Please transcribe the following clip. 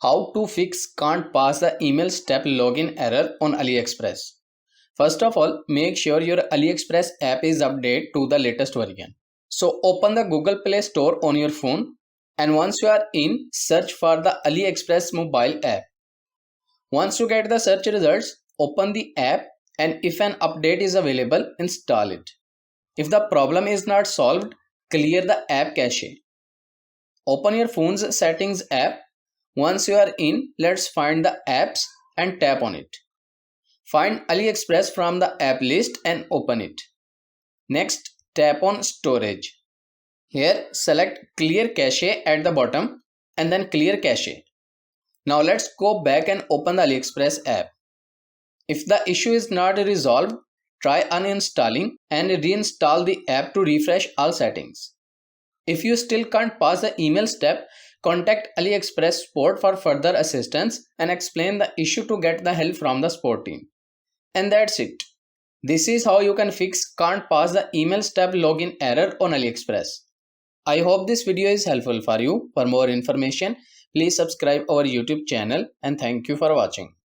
How to fix can't pass the email step login error on Aliexpress. First of all, make sure your Aliexpress app is updated to the latest version. So open the Google Play Store on your phone, and once you are in, search for the Aliexpress mobile app. Once you get the search results, open the app, and if an update is available, install it. If the problem is not solved, clear the app cache. Open your phone's settings app. Once you are in, let's find the apps and tap on it. Find Aliexpress from the app list and open it. Next, tap on storage. Here, select clear cache at the bottom and then clear cache. Now let's go back and open the Aliexpress app. If the issue is not resolved, try uninstalling and reinstall the app to refresh all settings. If you still can't pass the email step, contact Aliexpress support for further assistance and explain the issue to get the help from the support team. And that's it. This is how you can fix can't pass the email step login error on Aliexpress. I hope this video is helpful for you. For more information, please subscribe our YouTube channel and thank you for watching.